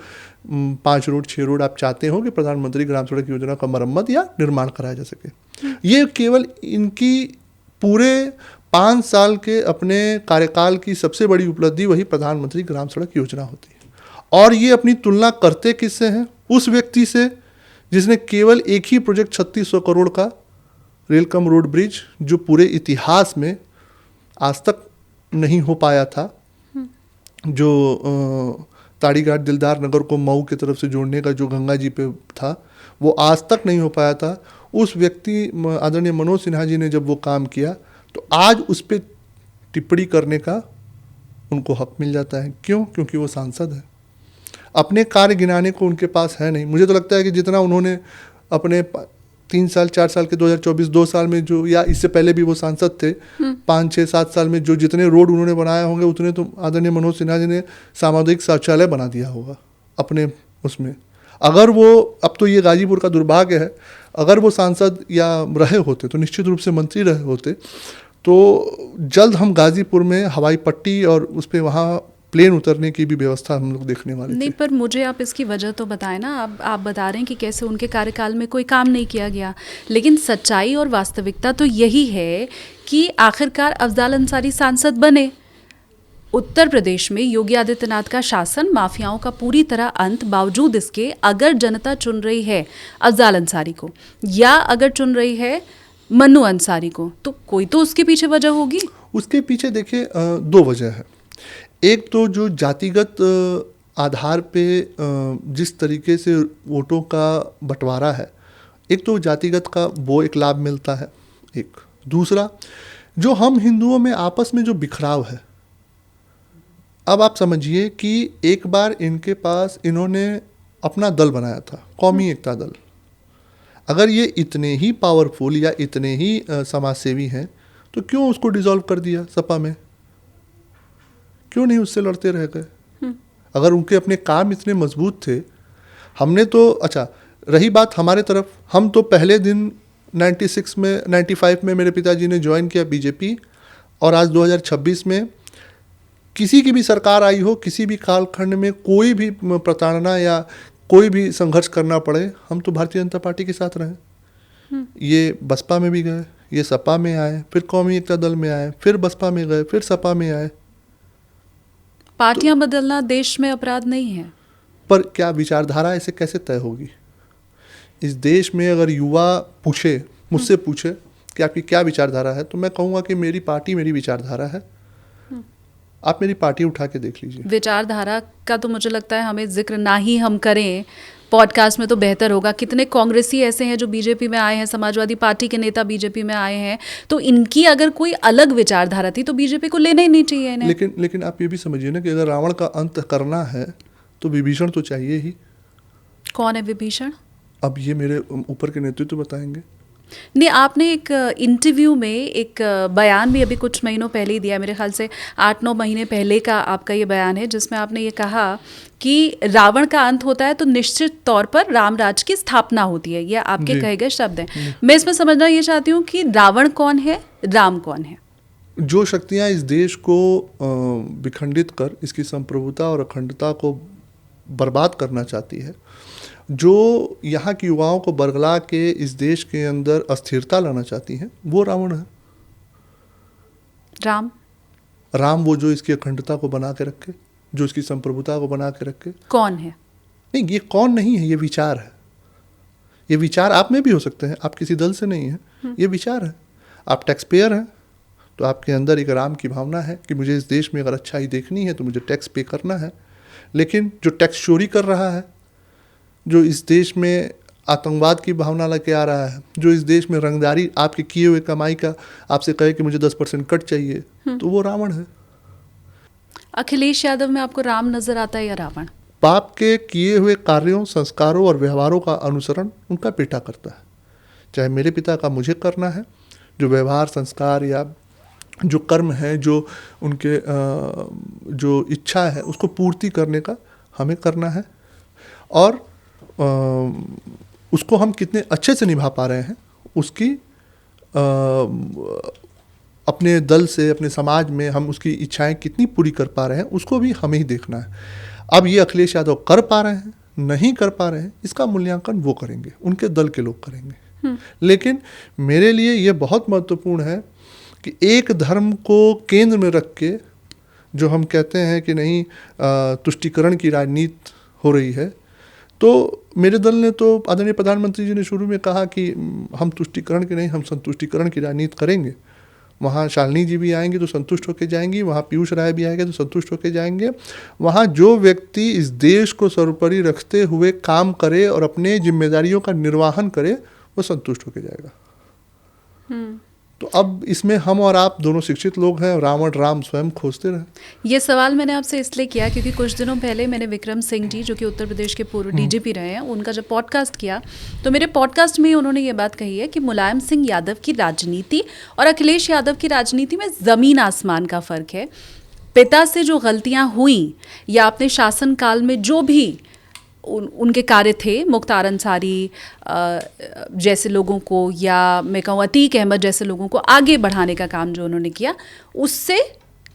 5 रोड 6 रोड आप चाहते हो कि प्रधानमंत्री ग्राम सड़क योजना का मरम्मत या निर्माण कराया जा सके। ये केवल इनकी पूरे 5 साल के अपने कार्यकाल की सबसे बड़ी उपलब्धि वही प्रधानमंत्री ग्राम सड़क योजना होती है। और ये अपनी तुलना करते किससे हैं? उस व्यक्ति से जिसने केवल एक ही प्रोजेक्ट 3600 करोड़ का रेल कम रोड ब्रिज, जो पूरे इतिहास में आज तक नहीं हो पाया था, जो ताड़ीघाट दिलदार नगर को मऊ की तरफ से जोड़ने का जो गंगा जी पे था, वो आज तक नहीं हो पाया था। उस व्यक्ति आदरणीय मनोज सिन्हा जी ने जब वो काम किया तो आज उस पर टिप्पणी करने का उनको हक मिल जाता है। क्यों? क्योंकि वो सांसद है। अपने कार्य गिनाने को उनके पास है नहीं। मुझे तो लगता है कि जितना उन्होंने अपने 3 साल 4 साल के 2024 2 साल में जो, या इससे पहले भी वो सांसद थे, 5 6 7 साल में जो जितने रोड उन्होंने बनाए होंगे उतने तो आदरणीय मनोज सिन्हा जी ने सामुदायिक शौचालय बना दिया होगा अपने उसमें। अगर वो, अब तो ये गाजीपुर का दुर्भाग्य है, अगर वो सांसद या रहे होते तो निश्चित रूप से मंत्री रहे होते तो जल्द हम गाजीपुर में हवाई पट्टी और उस पर वहाँ प्लेन उतरने की भी व्यवस्था हम लोग देखने वाले नहीं, पर मुझे आप इसकी वजह तो बताएं ना। आप बता रहे हैं कि कैसे उनके कार्यकाल में कोई काम नहीं किया गया, लेकिन सच्चाई और वास्तविकता तो यही है कि आखिरकार अफजाल अंसारी सांसद बने। उत्तर प्रदेश में योगी आदित्यनाथ का शासन, माफियाओं का पूरी तरह अंत, बावजूद इसके अगर जनता चुन रही है अफजाल अंसारी को या अगर चुन रही है मन्नू अंसारी को, तो कोई तो उसके पीछे वजह होगी। उसके पीछे देखिए 2 वजह है। एक तो जो जातिगत आधार पे जिस तरीके से वोटों का बंटवारा है, एक तो जातिगत का वो एक लाभ मिलता है। एक दूसरा, जो हम हिंदुओं में आपस में जो बिखराव है, अब आप समझिए कि एक बार इनके पास इन्होंने अपना दल बनाया था, कौमी एकता दल। अगर ये इतने ही पावरफुल या इतने ही समाजसेवी हैं तो क्यों उसको डिसॉल्व कर दिया सपा में? क्यों नहीं उससे लड़ते रह गए? अगर उनके अपने काम इतने मजबूत थे, हमने तो, अच्छा रही बात हमारे तरफ, हम तो पहले दिन 96 में 95 में मेरे पिताजी ने ज्वाइन किया बीजेपी, और आज 2026 में किसी की भी सरकार आई हो, किसी भी कालखंड में कोई भी प्रताड़ना या कोई भी संघर्ष करना पड़े, हम तो भारतीय जनता पार्टी के साथ रहे। ये बसपा में भी गए, ये सपा में आए, फिर कौमी एकता दल में आए, फिर बसपा में गए, फिर सपा में आए। पार्टियां बदलना देश में अपराध नहीं है, पर क्या विचारधारा ऐसे कैसे तय होगी? इस देश में अगर युवा पूछे, मुझसे पूछे कि आपकी क्या विचारधारा है, तो मैं कहूँगा कि मेरी पार्टी मेरी विचारधारा है। आप मेरी पार्टी उठा के देख लीजिए। विचारधारा का तो मुझे लगता है हमें जिक्र ना ही हम करें पॉडकास्ट में तो बेहतर होगा। कितने कांग्रेसी ऐसे हैं जो बीजेपी में आए हैं, समाजवादी पार्टी के नेता बीजेपी में आए हैं, तो इनकी अगर कोई अलग विचारधारा थी तो बीजेपी को लेना ही नहीं चाहिए इन्हें। लेकिन आप ये भी समझिए ना कि अगर रावण का अंत करना है तो विभीषण तो चाहिए ही। कौन है विभीषण? अब ये मेरे ऊपर के नेतृत्व बताएंगे। नहीं, आपने एक इंटरव्यू में एक बयान भी अभी कुछ महीनों पहले ही दिया, मेरे ख्याल से 8-9 महीने पहले का आपका ये बयान है, जिसमें आपने ये कहा कि रावण का अंत होता है तो निश्चित तौर पर रामराज की स्थापना होती है। ये आपके कहे गए शब्द हैं। मैं इसमें समझना ये चाहती हूँ कि रावण कौन है, राम कौन है? जो शक्तियाँ इस देश को विखंडित कर इसकी संप्रभुता और अखंडता को बर्बाद करना चाहती है, जो यहाँ के युवाओं को बरगला के इस देश के अंदर अस्थिरता लाना चाहती हैं, वो रावण है। राम वो जो इसकी अखंडता को बना के रखे, जो इसकी संप्रभुता को बना के रखे। कौन है? नहीं, ये कौन नहीं है, ये विचार है। ये विचार आप में भी हो सकते हैं, आप किसी दल से नहीं हैं, ये विचार है। आप टैक्स पेयर हैं तो आपके अंदर एक राम की भावना है कि मुझे इस देश में अगर अच्छाई देखनी है तो मुझे टैक्स पे करना है। लेकिन जो टैक्स चोरी कर रहा है, जो इस देश में आतंकवाद की भावना लेके आ रहा है, जो इस देश में रंगदारी आपके किए हुए कमाई का आपसे कहे कि मुझे 10% कट चाहिए, तो वो रावण है। अखिलेश यादव में आपको राम नजर आता है या रावण? पाप के किए हुए कार्यों, संस्कारों और व्यवहारों का अनुसरण उनका बेटा करता है। चाहे मेरे पिता का मुझे करना है, जो व्यवहार, संस्कार या जो कर्म है, जो उनके जो इच्छा है उसको पूर्ति करने का हमें करना है। और उसको हम कितने अच्छे से निभा पा रहे हैं उसकी अपने दल से, अपने समाज में हम उसकी इच्छाएं कितनी पूरी कर पा रहे हैं, उसको भी हमें ही देखना है। अब ये अखिलेश यादव कर पा रहे हैं, नहीं कर पा रहे हैं, इसका मूल्यांकन वो करेंगे, उनके दल के लोग करेंगे। लेकिन मेरे लिए ये बहुत महत्वपूर्ण है कि एक धर्म को केंद्र में रख के जो हम कहते हैं कि नहीं तुष्टीकरण की राजनीति हो रही है, तो मेरे दल ने तो, आदरणीय प्रधानमंत्री जी ने शुरू में कहा कि हम तुष्टीकरण की नहीं, हम संतुष्टीकरण की राजनीति करेंगे। वहाँ शालिनी जी भी आएंगे तो संतुष्ट होकर जाएंगी, वहाँ पीयूष राय भी आएंगे तो संतुष्ट होकर जाएंगे। वहाँ जो व्यक्ति इस देश को सर्वोपरि रखते हुए काम करे और अपने जिम्मेदारियों का निर्वहन करे, वो संतुष्ट होकर जाएगा। तो अब इसमें हम और आप दोनों शिक्षित लोग हैं, रावण राम स्वयं खोजते रहे। ये सवाल मैंने आपसे इसलिए किया क्योंकि कुछ दिनों पहले मैंने विक्रम सिंह जी, जो कि उत्तर प्रदेश के पूर्व डीजीपी रहे हैं, उनका जब पॉडकास्ट किया तो मेरे पॉडकास्ट में उन्होंने ये बात कही है कि मुलायम सिंह यादव की राजनीति और अखिलेश यादव की राजनीति में ज़मीन आसमान का फ़र्क है। पिता से जो गलतियाँ हुई या अपने शासनकाल में जो भी उनके कार्य थे, मुख्तार अंसारी जैसे लोगों को, या मैं कहूँ अतीक अहमद जैसे लोगों को आगे बढ़ाने का काम जो उन्होंने किया, उससे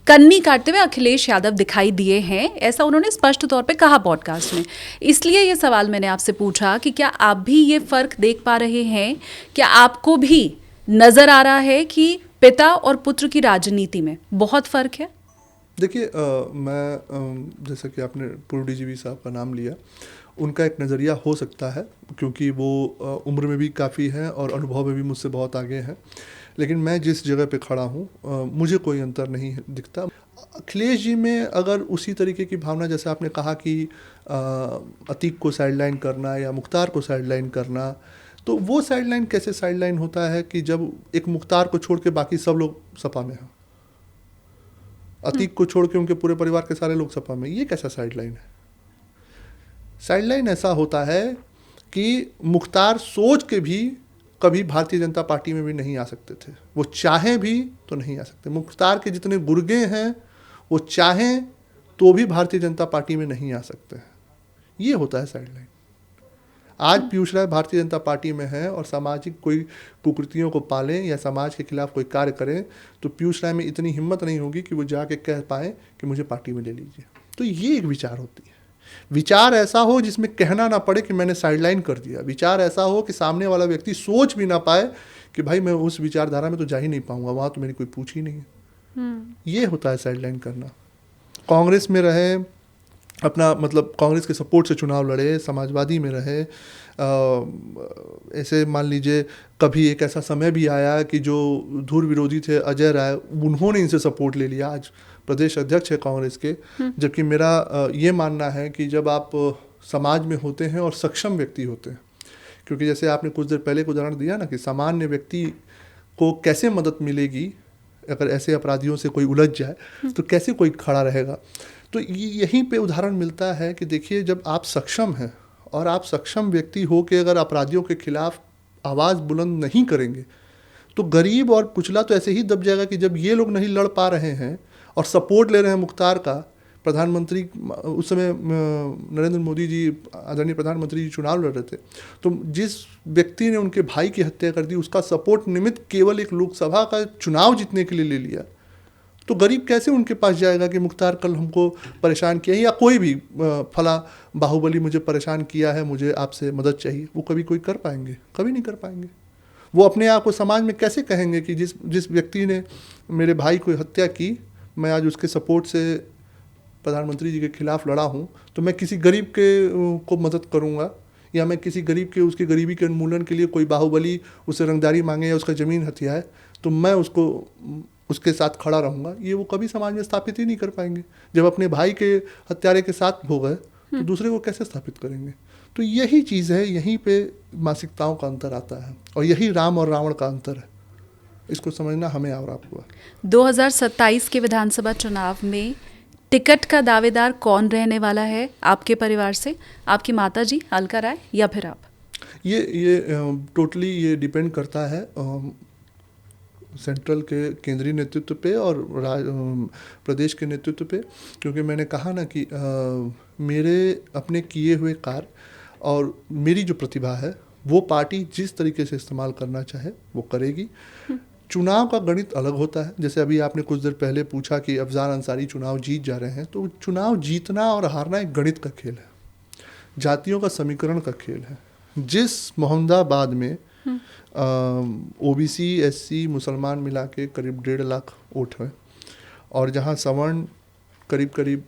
कन्नी काटते हुए अखिलेश यादव दिखाई दिए हैं, ऐसा उन्होंने स्पष्ट तौर पे कहा पॉडकास्ट में। इसलिए ये सवाल मैंने आपसे पूछा कि क्या आप भी ये फ़र्क देख पा रहे हैं? क्या आपको भी नज़र आ रहा है कि पिता और पुत्र की राजनीति में बहुत फ़र्क है? देखिए, मैं जैसा कि आपने पूर्व डीजीपी साहब का नाम लिया, उनका एक नज़रिया हो सकता है क्योंकि वो उम्र में भी काफ़ी हैं और अनुभव में भी मुझसे बहुत आगे हैं। लेकिन मैं जिस जगह पे खड़ा हूँ, मुझे कोई अंतर नहीं दिखता। अखिलेश जी में अगर उसी तरीके की भावना, जैसे आपने कहा कि अतीक को साइडलाइन करना या मुख्तार को साइडलाइन करना, तो वो साइडलाइन कैसे साइडलाइन होता है कि जब एक मुख्तार को छोड़ के बाकी सब लोग सपा में हैं, अतीक को छोड़ के उनके पूरे परिवार के सारे लोग सपा में, ये कैसा साइडलाइन है? साइडलाइन ऐसा होता है कि मुख्तार सोच के भी कभी भारतीय जनता पार्टी में भी नहीं आ सकते थे, वो चाहें भी तो नहीं आ सकते। मुख्तार के जितने गुर्गे हैं वो चाहें तो भी भारतीय जनता पार्टी में नहीं आ सकते हैं। ये होता है साइडलाइन। आज पीयूष राय भारतीय जनता पार्टी में है और सामाजिक कोई कुकृतियों को पालें या समाज के खिलाफ कोई कार्य करें, तो पीयूष राय में इतनी हिम्मत नहीं होगी कि वो जाके कह पाए कि मुझे पार्टी में ले लीजिए। तो ये एक विचार होती है। विचार ऐसा हो जिसमें कहना ना पड़े कि मैंने साइडलाइन कर दिया। विचार ऐसा हो कि सामने वाला व्यक्ति सोच भी ना पाए कि भाई मैं उस विचारधारा में तो जा ही नहीं पाऊंगा, वहाँ तो मेरी कोई पूछ ही नहीं है। ये होता है साइडलाइन करना। कांग्रेस में रहे, अपना मतलब कांग्रेस के सपोर्ट से चुनाव लड़े, समाजवादी में रहे, ऐसे मान लीजिए कभी एक ऐसा समय भी आया कि जो धुर विरोधी थे अजय राय, उन्होंने इनसे सपोर्ट ले लिया, आज प्रदेश अध्यक्ष है कांग्रेस के। जबकि मेरा ये मानना है कि जब आप समाज में होते हैं और सक्षम व्यक्ति होते हैं, क्योंकि जैसे आपने कुछ देर पहले एक उदाहरण दिया ना कि सामान्य व्यक्ति को कैसे मदद मिलेगी अगर ऐसे अपराधियों से कोई उलझ जाए, तो कैसे कोई खड़ा रहेगा। तो यहीं पे उदाहरण मिलता है कि देखिए, जब आप सक्षम हैं और आप सक्षम व्यक्ति हो के अगर अपराधियों के खिलाफ आवाज़ बुलंद नहीं करेंगे, तो गरीब और कुचला तो ऐसे ही दब जाएगा कि जब ये लोग नहीं लड़ पा रहे हैं और सपोर्ट ले रहे हैं मुख्तार का, प्रधानमंत्री उस समय नरेंद्र मोदी जी, आदरणीय प्रधानमंत्री जी चुनाव लड़ रहे थे, तो जिस व्यक्ति ने उनके भाई की हत्या कर दी, उसका सपोर्ट निमित्त केवल एक लोकसभा का चुनाव जीतने के लिए ले लिया, तो गरीब कैसे उनके पास जाएगा कि मुख्तार कल हमको परेशान किया, या कोई भी फला बाहुबली मुझे परेशान किया है, मुझे आपसे मदद चाहिए, वो कभी कोई कर पाएंगे? कभी नहीं कर पाएंगे। वो अपने आप को समाज में कैसे कहेंगे कि जिस व्यक्ति ने मेरे भाई को हत्या की, मैं आज उसके सपोर्ट से प्रधानमंत्री जी के खिलाफ लड़ा हूँ, तो मैं किसी गरीब के को मदद करूँगा, या मैं किसी गरीब के उसकी गरीबी के उन्मूलन के लिए कोई बाहुबली उससे रंगदारी मांगे या उसका ज़मीन हथियाए, तो मैं उसके साथ खड़ा रहूँगा। ये वो कभी समाज में स्थापित ही नहीं कर पाएंगे। जब अपने भाई के हत्यारे के साथ हो गए तो दूसरे को कैसे स्थापित करेंगे? तो यही चीज़ है, यहीं पे मानसिकताओं का अंतर आता है, और यही राम और रावण का अंतर है। इसको समझना हमें और आपको। 2027 के विधानसभा चुनाव में टिकट का दावेदार कौन रहने वाला है आपके परिवार से? आपकी माता जी अलका राय या फिर आप? ये टोटली ये डिपेंड करता है सेंट्रल के केंद्रीय नेतृत्व पे और प्रदेश के नेतृत्व पे, क्योंकि मैंने कहा ना कि मेरे अपने किए हुए कार्य और मेरी जो प्रतिभा है वो पार्टी जिस तरीके से इस्तेमाल करना चाहे वो करेगी। चुनाव का गणित अलग होता है। जैसे अभी आपने कुछ देर पहले पूछा कि अफजाल अंसारी चुनाव जीत जा रहे हैं, तो चुनाव जीतना और हारना एक गणित का खेल है, जातियों का समीकरण का खेल है। जिस मोहम्मदाबाद में ओबीसी एससी मुसलमान मिला के करीब 1.5 लाख वोट हैं, और जहाँ सवर्ण करीब करीब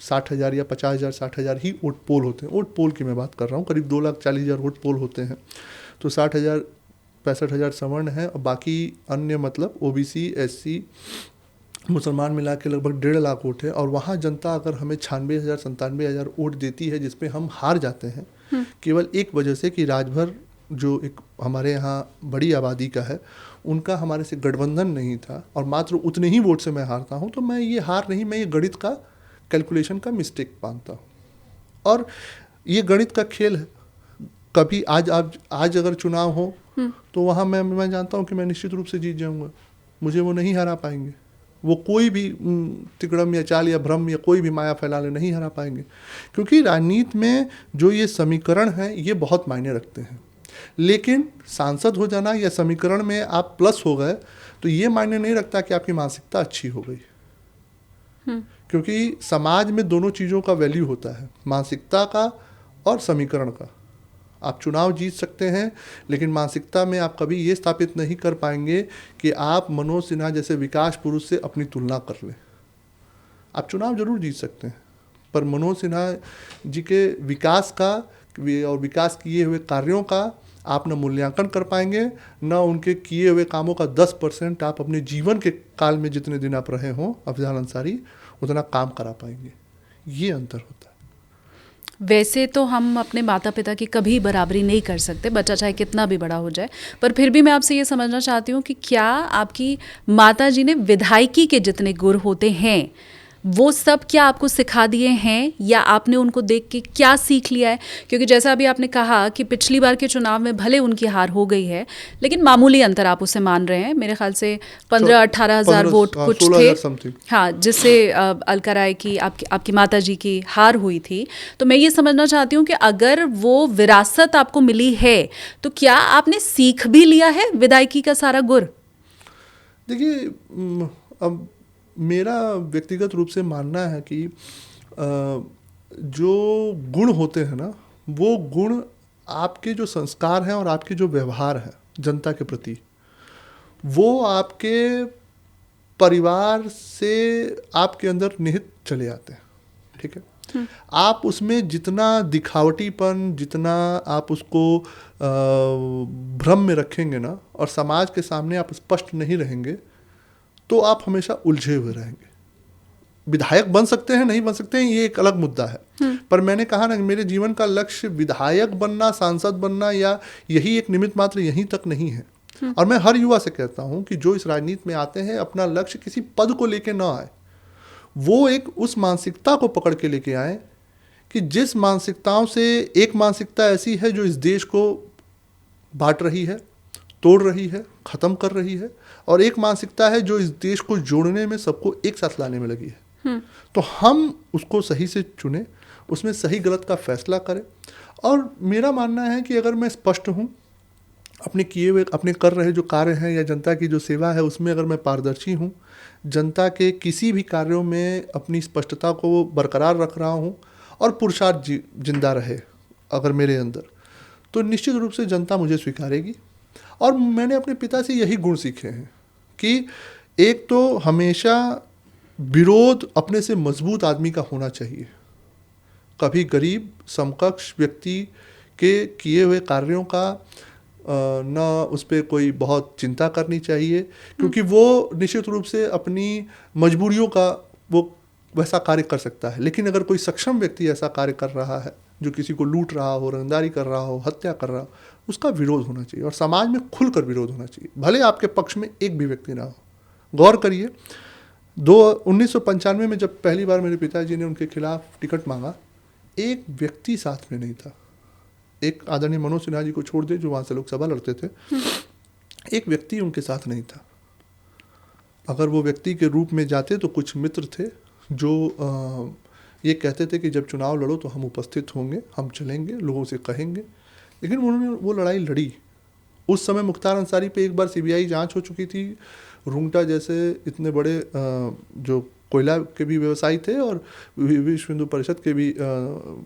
60,000 या 50,000 60,000 ही वोट पोल होते हैं। वोट पोल की मैं बात कर रहा हूँ, करीब 2,40,000 वोट पोल होते हैं। तो 60,000 65,000 सवर्ण है और बाकी अन्य मतलब ओबीसी एससी मुसलमान मिला के लगभग 1.5 लाख वोट है। और वहाँ जनता अगर हमें 96,000 97,000 वोट देती है, जिसपे हम हार जाते हैं केवल एक वजह से कि राजभर जो एक हमारे यहाँ बड़ी आबादी का है, उनका हमारे से गठबंधन नहीं था और मात्र उतने ही वोट से मैं हारता हूँ, तो मैं ये हार नहीं, मैं ये गणित का कैलकुलेशन का मिस्टेक मानता हूँ। और ये गणित का खेल है। कभी आज अगर चुनाव हो तो वहाँ मैं जानता हूँ कि मैं निश्चित रूप से जीत जाऊँगा, मुझे वो नहीं हरा पाएंगे। वो कोई भी तिकड़म या चाल या भ्रम या कोई भी माया फैला ले नहीं हरा पाएंगे, क्योंकि राजनीति में जो ये समीकरण हैं ये बहुत मायने रखते हैं। लेकिन सांसद हो जाना या समीकरण में आप प्लस हो गए तो ये मायने नहीं रखता कि आपकी मानसिकता अच्छी हो गई, क्योंकि समाज में दोनों चीज़ों का वैल्यू होता है, मानसिकता का और समीकरण का। आप चुनाव जीत सकते हैं, लेकिन मानसिकता में आप कभी ये स्थापित नहीं कर पाएंगे कि आप मनोज सिन्हा जैसे विकास पुरुष से अपनी तुलना कर लें। आप चुनाव जरूर जीत सकते हैं, पर मनोज सिन्हा जी के विकास का और विकास किए हुए कार्यों का आप न मूल्यांकन कर पाएंगे, न उनके किए हुए कामों का 10% आप अपने जीवन के काल में जितने दिन आप रहे हों अफजाल अंसारी, उतना काम करा पाएंगे। ये अंतर होता है। वैसे तो हम अपने माता पिता की कभी बराबरी नहीं कर सकते, बच्चा चाहे कितना भी बड़ा हो जाए, पर फिर भी मैं आपसे ये समझना चाहती हूँ कि क्या आपकी माता जी ने विधायकी के जितने गुर होते हैं वो सब क्या आपको सिखा दिए हैं, या आपने उनको देख के क्या सीख लिया है? क्योंकि जैसा अभी आपने कहा कि पिछली बार के चुनाव में भले उनकी हार हो गई है, लेकिन मामूली अंतर आप उसे मान रहे हैं। मेरे ख्याल से 15-18 हज़ार वोट कुछ थे, हाँ, जिससे अलका राय की आपकी माता जी की हार हुई थी। तो मैं ये समझना चाहती हूँ कि अगर वो विरासत आपको मिली है तो क्या आपने सीख भी लिया है विधायकी का सारा गुर? देखिए, अब मेरा व्यक्तिगत रूप से मानना है कि जो गुण होते हैं ना, वो गुण आपके जो संस्कार हैं और आपके जो व्यवहार है जनता के प्रति, वो आपके परिवार से आपके अंदर निहित चले आते हैं। ठीक है, आप उसमें जितना दिखावटीपन, जितना आप उसको भ्रम में रखेंगे ना, और समाज के सामने आप स्पष्ट नहीं रहेंगे, तो आप हमेशा उलझे हुए रहेंगे। विधायक बन सकते हैं, नहीं बन सकते हैं, ये एक अलग मुद्दा है। पर मैंने कहा ना, मेरे जीवन का लक्ष्य विधायक बनना, सांसद बनना या यही एक निमित्त मात्र यहीं तक नहीं है। और मैं हर युवा से कहता हूं कि जो इस राजनीति में आते हैं, अपना लक्ष्य किसी पद को लेके ना आए, वो एक उस मानसिकता को पकड़ के लेके आए कि जिस मानसिकताओं से एक मानसिकता ऐसी है जो इस देश को बांट रही है, तोड़ रही है, ख़त्म कर रही है, और एक मानसिकता है जो इस देश को जोड़ने में, सबको एक साथ लाने में लगी है। तो हम उसको सही से चुने, उसमें सही गलत का फैसला करें। और मेरा मानना है कि अगर मैं स्पष्ट हूँ अपने किए हुए, अपने कर रहे जो कार्य हैं या जनता की जो सेवा है उसमें अगर मैं पारदर्शी हूँ, जनता के किसी भी कार्यों में अपनी स्पष्टता को बरकरार रख रहा हूँ और पुरुषार्थ जिंदा रहे अगर मेरे अंदर, तो निश्चित रूप से जनता मुझे स्वीकारेगी। और मैंने अपने पिता से यही गुण सीखे हैं कि एक तो हमेशा विरोध अपने से मजबूत आदमी का होना चाहिए। कभी गरीब समकक्ष व्यक्ति के किए हुए कार्यों का न उस पर कोई बहुत चिंता करनी चाहिए, क्योंकि वो निश्चित रूप से अपनी मजबूरियों का वो वैसा कार्य कर सकता है। लेकिन अगर कोई सक्षम व्यक्ति ऐसा कार्य कर रहा है जो किसी को लूट रहा हो, रंगदारी कर रहा हो, हत्या कर रहा हो, उसका विरोध होना चाहिए और समाज में खुलकर विरोध होना चाहिए, भले आपके पक्ष में एक भी व्यक्ति ना हो। गौर करिए, 1995 में जब पहली बार मेरे पिताजी ने उनके खिलाफ टिकट मांगा, एक व्यक्ति साथ में नहीं था। एक आदरणीय मनोज सिन्हा जी को छोड़ दे जो वहाँ से लोकसभा लड़ते थे, एक व्यक्ति उनके साथ नहीं था। अगर वो व्यक्ति के रूप में जाते तो कुछ मित्र थे जो ये कहते थे कि जब चुनाव लड़ो तो हम उपस्थित होंगे, हम चलेंगे, लोगों से कहेंगे। लेकिन उन्होंने वो लड़ाई लड़ी उस समय मुख्तार अंसारी पे एक बार सीबीआई जांच हो चुकी थी। रुंगटा जैसे इतने बड़े जो कोयला के भी व्यवसायी थे और विश्व हिंदू परिषद के भी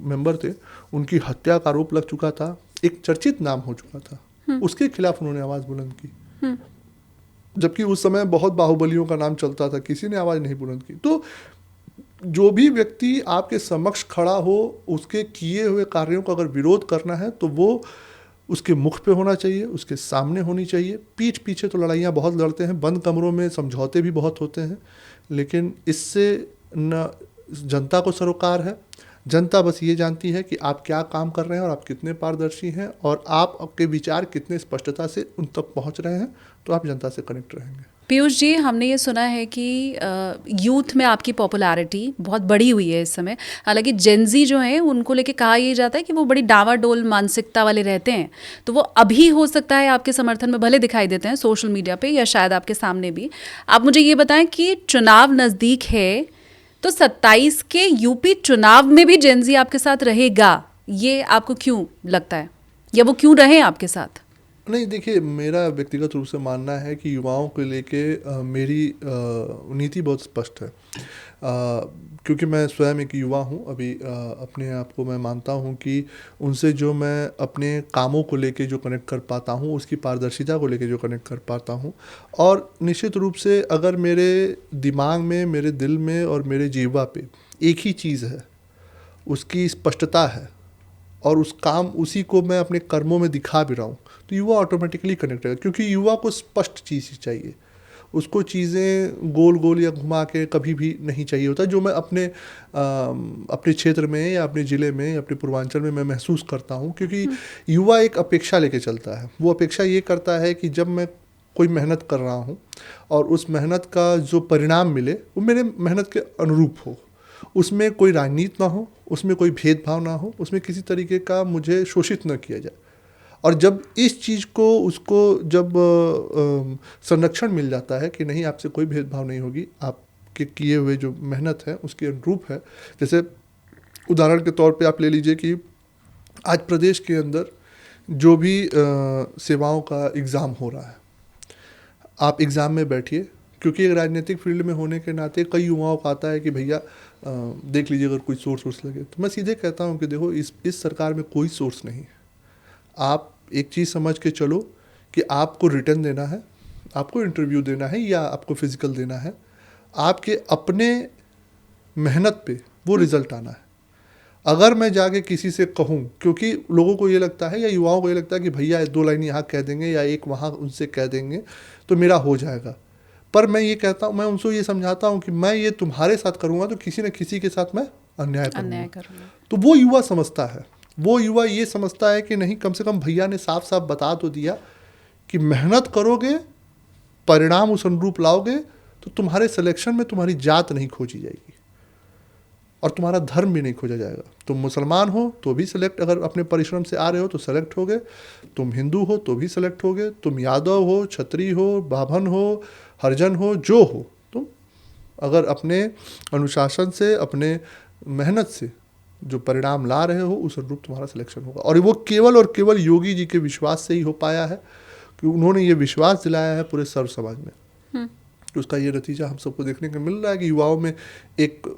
मेंबर थे, उनकी हत्या का आरोप लग चुका था, एक चर्चित नाम हो चुका था। उसके खिलाफ उन्होंने आवाज़ बुलंद की, जबकि उस समय बहुत बाहुबलियों का नाम चलता था, किसी ने आवाज़ नहीं बुलंद की। तो जो भी व्यक्ति आपके समक्ष खड़ा हो, उसके किए हुए कार्यों का अगर विरोध करना है तो वो उसके मुख पे होना चाहिए, उसके सामने होनी चाहिए। पीठ पीछे तो लड़ाइयाँ बहुत लड़ते हैं, बंद कमरों में समझौते भी बहुत होते हैं, लेकिन इससे न जनता को सरोकार है। जनता बस ये जानती है कि आप क्या काम कर रहे हैं और आप कितने पारदर्शी हैं और आप आपके विचार कितने स्पष्टता से उन तक पहुंच रहे हैं, तो आप जनता से कनेक्ट रहेंगे। पीयूष जी, हमने ये सुना है कि यूथ में आपकी पॉपुलैरिटी बहुत बढ़ी हुई है इस समय। हालांकि जेनजी जो हैं उनको लेके कहा यह जाता है कि वो बड़ी डावाडोल मानसिकता वाले रहते हैं, तो वो अभी हो सकता है आपके समर्थन में भले दिखाई देते हैं सोशल मीडिया पे या शायद आपके सामने भी। आप मुझे ये बताएं कि चुनाव नज़दीक है तो 27 के यूपी चुनाव में भी जेनजी आपके साथ रहेगा, ये आपको क्यों लगता है, या वो क्यों रहे आपके साथ? नहीं, देखिए, मेरा व्यक्तिगत रूप से मानना है कि युवाओं को लेके मेरी नीति बहुत स्पष्ट है, क्योंकि मैं स्वयं एक युवा हूं। अभी अपने आप को मैं मानता हूं कि उनसे जो मैं अपने कामों को लेके जो कनेक्ट कर पाता हूं, उसकी पारदर्शिता को लेके जो कनेक्ट कर पाता हूं, और निश्चित रूप से अगर मेरे दिमाग में, मेरे दिल में और मेरे जीवा पे एक ही चीज़ है, उसकी स्पष्टता है, और उस काम उसी को मैं अपने कर्मों में दिखा भी रहा हूँ, तो युवा ऑटोमेटिकली कनेक्ट रहेगा। क्योंकि युवा को स्पष्ट चीज़ चाहिए, उसको चीज़ें गोल गोल या घुमा के कभी भी नहीं चाहिए होता, जो मैं अपने क्षेत्र में या अपने ज़िले में या अपने पूर्वांचल में मैं महसूस करता हूँ। क्योंकि युवा एक अपेक्षा लेके चलता है। वो अपेक्षा ये करता है कि जब मैं कोई मेहनत कर रहा हूँ और उस मेहनत का जो परिणाम मिले वो मेरे मेहनत के अनुरूप हो, उसमें कोई राजनीति ना हो, उसमें कोई भेदभाव ना हो, उसमें किसी तरीके का मुझे शोषित न किया जाए। और जब इस चीज़ को उसको जब संरक्षण मिल जाता है कि नहीं, आपसे कोई भेदभाव नहीं होगी, आपके किए हुए जो मेहनत है उसके अनुरूप है। जैसे उदाहरण के तौर पे आप ले लीजिए कि आज प्रदेश के अंदर जो भी सेवाओं का एग्ज़ाम हो रहा है, आप एग्ज़ाम में बैठिए, क्योंकि एक राजनीतिक फील्ड में होने के नाते कई युवाओं को आता है कि भैया देख लीजिए अगर कोई सोर्स लगे, तो मैं सीधे कहता हूँ कि देखो, इस सरकार में कोई सोर्स नहीं है। आप एक चीज़ समझ के चलो कि आपको रिटर्न देना है, आपको इंटरव्यू देना है या आपको फिजिकल देना है, आपके अपने मेहनत पे वो रिज़ल्ट आना है। अगर मैं जाके किसी से कहूँ, क्योंकि लोगों को ये लगता है या युवाओं को ये लगता है कि भैया 2 लाइन यहाँ कह देंगे या एक वहाँ उनसे कह देंगे तो मेरा हो जाएगा। पर मैं ये कहता हूँ, मैं उनको ये समझाता हूँ कि मैं ये तुम्हारे साथ करूँगा तो किसी न किसी के साथ मैं अन्याय करूँगा। तो वो युवा समझता है, वो युवा ये समझता है कि नहीं, कम से कम भैया ने साफ साफ बता तो दिया कि मेहनत करोगे, परिणाम उस अनुरूप लाओगे, तो तुम्हारे सिलेक्शन में तुम्हारी जात नहीं खोजी जाएगी और तुम्हारा धर्म भी नहीं खोजा जाएगा। तुम मुसलमान हो तो भी सेलेक्ट, अगर अपने परिश्रम से आ रहे हो तो सेलेक्ट हो गए, तुम हिंदू हो तो भी सेलेक्ट हो गए, तुम यादव हो, क्षत्रिय हो, बाभन हो, हरिजन हो, जो हो, तुम अगर अपने अनुशासन से, अपने मेहनत से जो परिणाम ला रहे हो, उस अनुरूप तुम्हारा सिलेक्शन होगा। और वो केवल और केवल योगी जी के विश्वास से ही हो पाया है, कि उन्होंने ये विश्वास दिलाया है पूरे सर्व समाज में। तो उसका ये नतीजा हम सबको देखने को मिल रहा है कि युवाओं में एक,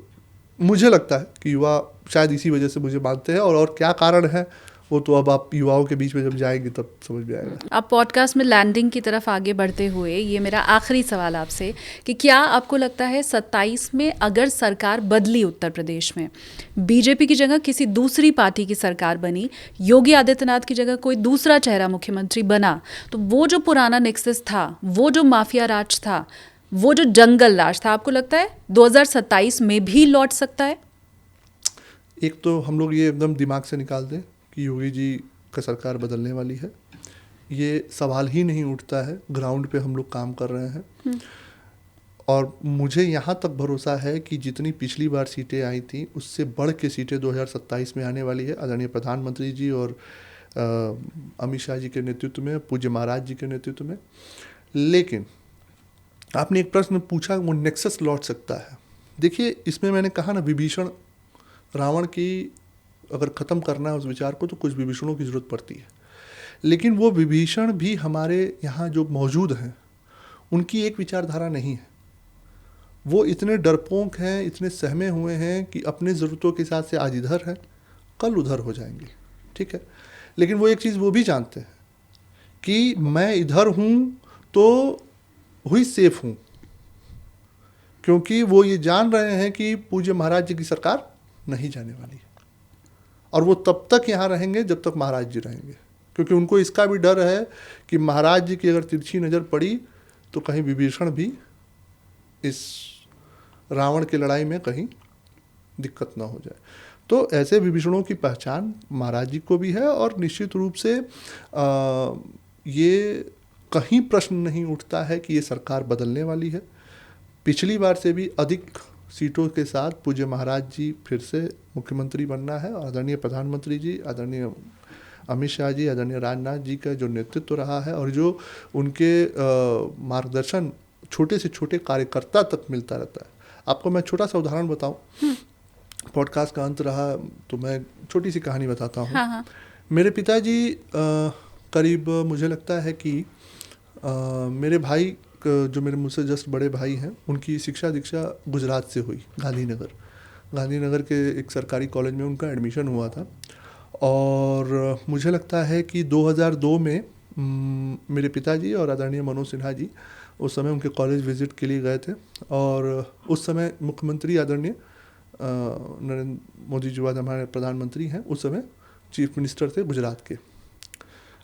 मुझे लगता है कि युवा शायद इसी वजह से मुझे मानते हैं, और क्या कारण है वो तो अब आप युवाओं के बीच में जब जाएंगे तब समझ में आएगा। आप पॉडकास्ट में लैंडिंग की तरफ आगे बढ़ते हुए ये मेरा आखिरी सवाल आपसे, कि क्या आपको लगता है 27 में अगर सरकार बदली उत्तर प्रदेश में, बीजेपी की जगह किसी दूसरी पार्टी की सरकार बनी, योगी आदित्यनाथ की जगह कोई दूसरा चेहरा मुख्यमंत्री बना, तो वो जो पुराना नेक्सस था, वो जो माफिया राज था, वो जो जंगल राज था, आपको लगता है 2027 में भी लौट सकता है? एक तो हम लोग ये एकदम दिमाग से निकाल दें कि योगी जी का सरकार बदलने वाली है, ये सवाल ही नहीं उठता है। ग्राउंड पे हम लोग काम कर रहे हैं, और मुझे यहाँ तक भरोसा है कि जितनी पिछली बार सीटें आई थी उससे बढ़ के सीटें 2027 में आने वाली है, आदरणीय प्रधानमंत्री जी और अमित शाह जी के नेतृत्व में, पूज्य महाराज जी के नेतृत्व में। लेकिन आपने एक प्रश्न पूछा, वो नेक्सस लौट सकता है। देखिए, इसमें मैंने कहा ना, विभीषण, रावण की अगर ख़त्म करना है उस विचार को तो कुछ विभीषणों की ज़रूरत पड़ती है। लेकिन वो विभीषण भी हमारे यहाँ जो मौजूद हैं उनकी एक विचारधारा नहीं है। वो इतने डरपोक हैं, इतने सहमे हुए हैं कि अपने ज़रूरतों के हिसाब से आज इधर है, कल उधर हो जाएंगे, ठीक है। लेकिन वो एक चीज़ वो भी जानते हैं कि मैं इधर हूँ तो हुई सेफ हूँ, क्योंकि वो ये जान रहे हैं कि पूज्य महाराज जी की सरकार नहीं जाने वाली है और वो तब तक यहाँ रहेंगे जब तक महाराज जी रहेंगे, क्योंकि उनको इसका भी डर है कि महाराज जी की अगर तिरछी नज़र पड़ी तो कहीं विभीषण भी इस रावण की लड़ाई में कहीं दिक्कत ना हो जाए। तो ऐसे विभीषणों की पहचान महाराज जी को भी है और निश्चित रूप से ये कहीं प्रश्न नहीं उठता है कि ये सरकार बदलने वाली है। पिछली बार से भी अधिक सीटों के साथ पूज्य महाराज जी फिर से मुख्यमंत्री बनना है और आदरणीय प्रधानमंत्री जी, आदरणीय अमित शाह जी, आदरणीय राजनाथ जी का जो नेतृत्व रहा है और जो उनके मार्गदर्शन छोटे से छोटे कार्यकर्ता तक मिलता रहता है। आपको मैं छोटा सा उदाहरण बताऊं, पॉडकास्ट का अंत रहा तो मैं छोटी सी कहानी बताता हूँ। हाँ। मेरे पिताजी करीब मुझे लगता है कि मेरे भाई जो मेरे मुझसे जस्ट बड़े भाई हैं उनकी शिक्षा दीक्षा गुजरात से हुई, गांधीनगर के एक सरकारी कॉलेज में उनका एडमिशन हुआ था। और मुझे लगता है कि 2002 में मेरे पिताजी और आदरणीय मनोज सिन्हा जी उस समय उनके कॉलेज विजिट के लिए गए थे और उस समय मुख्यमंत्री आदरणीय नरेंद्र मोदी जी बाद हमारे प्रधानमंत्री हैं, उस समय चीफ मिनिस्टर थे गुजरात के।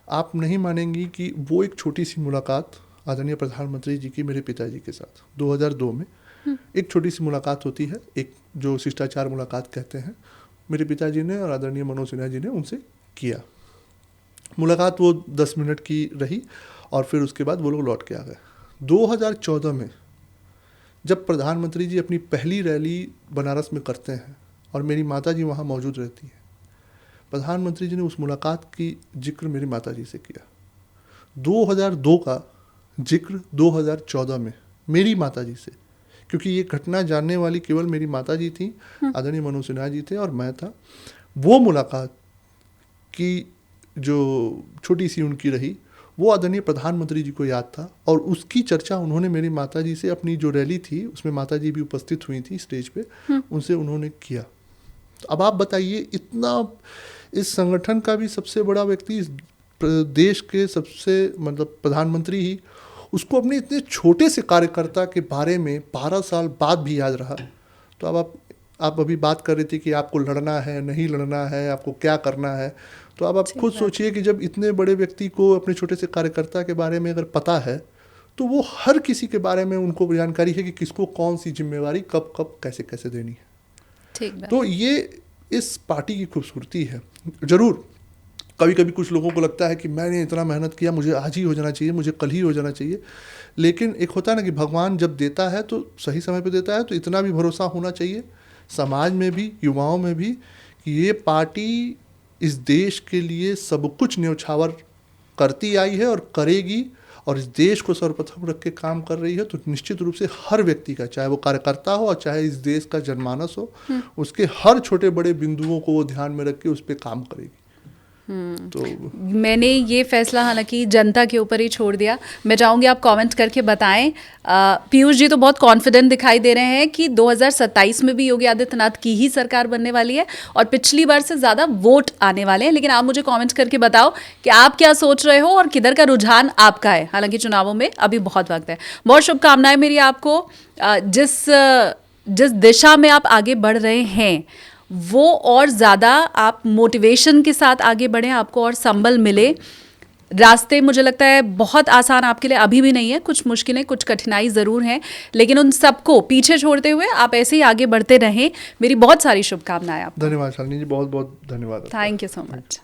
आप नहीं मानेंगी कि वो एक छोटी सी मुलाकात आदरणीय प्रधानमंत्री जी की मेरे पिताजी के साथ 2002 में एक छोटी सी मुलाकात होती है, एक जो शिष्टाचार मुलाकात कहते हैं, मेरे पिताजी ने और आदरणीय मनोज सिन्हा जी ने उनसे किया। मुलाकात वो 10 मिनट की रही और फिर उसके बाद वो लोग लौट के आ गए। 2014 में जब प्रधानमंत्री जी अपनी पहली रैली बनारस में करते हैं और मेरी माता जी वहाँ मौजूद रहती हैं, प्रधानमंत्री जी ने उस मुलाकात की जिक्र मेरी माता जी से किया। 2002 का जिक्र 2014 में मेरी माता जी से, क्योंकि ये घटना जानने वाली केवल मेरी माता जी थी, आदरणीय मनोज सिन्हा जी थे और मैं था। वो मुलाकात की जो छोटी सी उनकी रही वो आदरणीय प्रधानमंत्री जी को याद था और उसकी चर्चा उन्होंने मेरी माता जी से अपनी जो रैली थी उसमें माता जी भी उपस्थित हुई थी स्टेज पे, उनसे उन्होंने किया। तो अब आप बताइए, इतना इस संगठन का भी सबसे बड़ा व्यक्ति, इस देश के सबसे मतलब प्रधानमंत्री ही, उसको अपने इतने छोटे से कार्यकर्ता के बारे में 12 साल बाद भी याद रहा। तो अब आप अभी बात कर रही थी कि आपको लड़ना है, नहीं लड़ना है, आपको क्या करना है। तो अब आप खुद सोचिए कि जब इतने बड़े व्यक्ति को अपने छोटे से कार्यकर्ता के बारे में अगर पता है तो वो हर किसी के बारे में उनको जानकारी है कि किसको कौन सी जिम्मेवारी कब कब कैसे कैसे देनी है। ठीक। तो ये इस पार्टी की खूबसूरती है। ज़रूर कभी कभी कुछ लोगों को लगता है कि मैंने इतना मेहनत किया, मुझे आज ही हो जाना चाहिए, मुझे कल ही हो जाना चाहिए। लेकिन एक होता है ना कि भगवान जब देता है तो सही समय पे देता है। तो इतना भी भरोसा होना चाहिए समाज में भी, युवाओं में भी, कि ये पार्टी इस देश के लिए सब कुछ न्यौछावर करती आई है और करेगी और इस देश को सर्वप्रथम रख के काम कर रही है। तो निश्चित रूप से हर व्यक्ति का, चाहे वो कार्यकर्ता हो और चाहे इस देश का जनमानस हो, उसके हर छोटे बड़े बिंदुओं को वो ध्यान में रख के उस पर काम करेगी। तो मैंने ये फैसला हालांकि जनता के ऊपर ही छोड़ दिया। मैं चाहूँगी आप कमेंट करके बताएं। पीयूष जी तो बहुत कॉन्फिडेंट दिखाई दे रहे हैं कि 2027 में भी योगी आदित्यनाथ की ही सरकार बनने वाली है और पिछली बार से ज़्यादा वोट आने वाले हैं। लेकिन आप मुझे कमेंट करके बताओ कि आप क्या सोच रहे हो और किधर का रुझान आपका है। हालांकि चुनावों में अभी बहुत वक्त है। बहुत शुभकामनाएं मेरी आपको। जिस दिशा में आप आगे बढ़ रहे हैं वो और ज़्यादा आप मोटिवेशन के साथ आगे बढ़ें, आपको और संबल मिले। रास्ते मुझे लगता है बहुत आसान आपके लिए अभी भी नहीं है, कुछ मुश्किलें, कुछ कठिनाई ज़रूर हैं, लेकिन उन सबको पीछे छोड़ते हुए आप ऐसे ही आगे बढ़ते रहें। मेरी बहुत सारी शुभकामनाएं आपको। धन्यवाद शालिनी जी, बहुत बहुत धन्यवाद। Thank you so much.